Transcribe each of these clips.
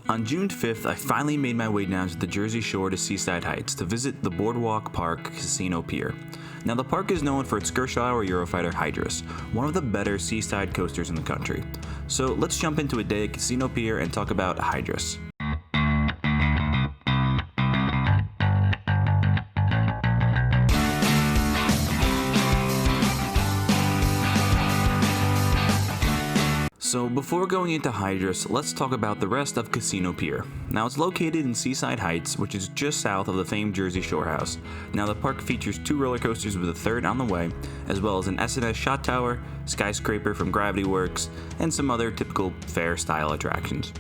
On June 5th, I finally made my way down to the Jersey Shore to Seaside Heights to visit the Boardwalk Park Casino Pier. Now, the park is known for its Gerstlauer Eurofighter Hydrus, one of the better seaside coasters in the country. So let's jump into a day at Casino Pier and talk about Hydrus. So before going into Hydrus, let's talk about the rest of Casino Pier. Now, it's located in Seaside Heights, which is just south of the famed Jersey Shore house. Now, the park features 2 roller coasters with a third on the way, as well as an S&S shot tower, skyscraper from Gravity Works, and some other typical fair style attractions.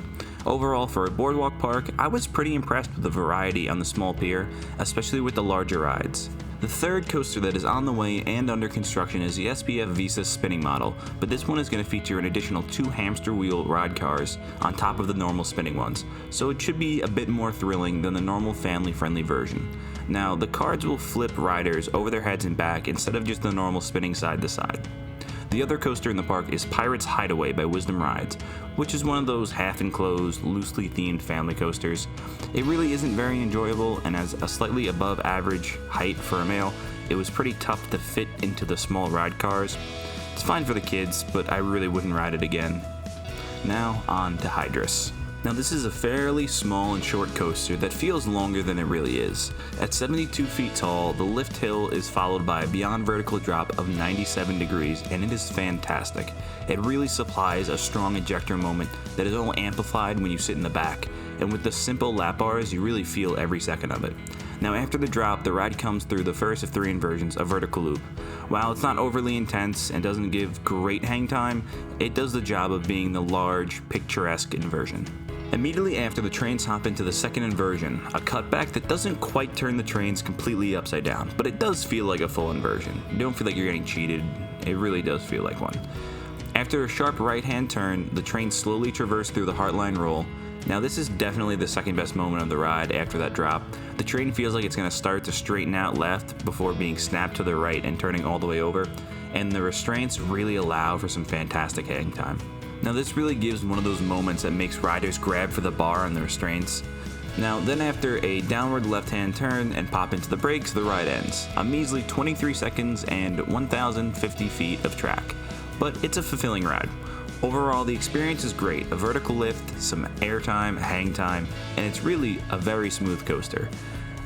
Overall, for a boardwalk park, I was pretty impressed with the variety on the small pier, especially with the larger rides. The third coaster that is on the way and under construction is the SBF Visa spinning model, but this one is going to feature an additional 2 hamster wheel ride cars on top of the normal spinning ones, so it should be a bit more thrilling than the normal family-friendly version. Now, the cards will flip riders over their heads and back instead of just the normal spinning side to side. The other coaster in the park is Pirate's Hideaway by Wisdom Rides, which is one of those half-enclosed, loosely themed family coasters. It really isn't very enjoyable, and has a slightly above average height for a male. It was pretty tough to fit into the small ride cars. It's fine for the kids, but I really wouldn't ride it again. Now on to Hydrus. Now, this is a fairly small and short coaster that feels longer than it really is. At 72 feet tall, the lift hill is followed by a beyond vertical drop of 97 degrees, and it is fantastic. It really supplies a strong ejector moment that is all amplified when you sit in the back, and with the simple lap bars, you really feel every second of it. Now, after the drop, the ride comes through the first of 3 inversions, a vertical loop. While it's not overly intense and doesn't give great hang time, it does the job of being the large, picturesque inversion. Immediately after, the trains hop into the second inversion, a cutback that doesn't quite turn the trains completely upside down, but it does feel like a full inversion. You don't feel like you're getting cheated, it really does feel like one. After a sharp right-hand turn, the trains slowly traverse through the Heartline Roll. Now, this is definitely the second best moment of the ride after that drop. The train feels like it's going to start to straighten out left before being snapped to the right and turning all the way over, and the restraints really allow for some fantastic hang time. Now, this really gives one of those moments that makes riders grab for the bar on the restraints. Now, then after a downward left-hand turn and pop into the brakes, the ride ends. A measly 23 seconds and 1,050 feet of track. But it's a fulfilling ride. Overall, the experience is great. A vertical lift, some airtime, hang time, and it's really a very smooth coaster.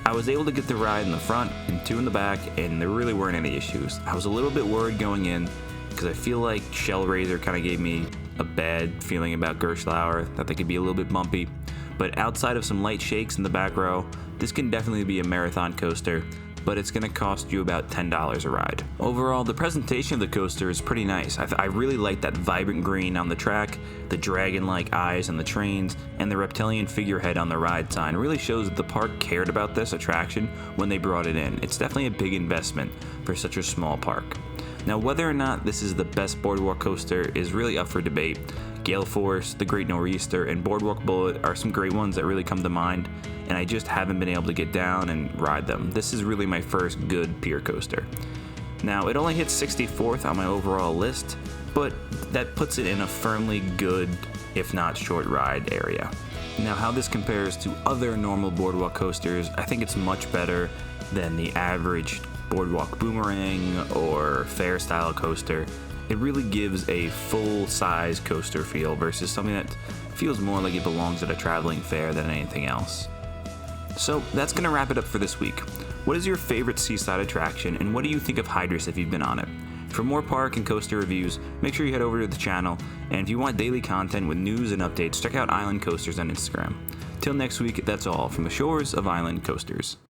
I was able to get the ride in the front and 2 in the back, and there really weren't any issues. I was a little bit worried going in, because I feel like Shellraiser kind of gave me a bad feeling about Gerstlauer, that they could be a little bit bumpy. But outside of some light shakes in the back row, this can definitely be a marathon coaster, but it's going to cost you about $10 a ride. Overall, the presentation of the coaster is pretty nice. I really like that vibrant green on the track, the dragon-like eyes on the trains, and the reptilian figurehead on the ride sign. It really shows that the park cared about this attraction when they brought it in. It's definitely a big investment for such a small park. Now, whether or not this is the best boardwalk coaster is really up for debate. Gale Force, the Great Nor'easter, and Boardwalk Bullet are some great ones that really come to mind, and I just haven't been able to get down and ride them. This is really my first good pier coaster. Now, it only hits 64th on my overall list, but that puts it in a firmly good, if not short ride area. Now, how this compares to other normal boardwalk coasters, I think it's much better than the average boardwalk boomerang or fair style coaster. It really gives a full-size coaster feel versus something that feels more like it belongs at a traveling fair than anything else. So that's going to wrap it up for this week. What is your favorite seaside attraction, and what do you think of Hydrus if you've been on it? For more park and coaster reviews, make sure you head over to the channel, and if you want daily content with news and updates, check out Island Coasters on Instagram. Till next week, that's all from the shores of Island Coasters.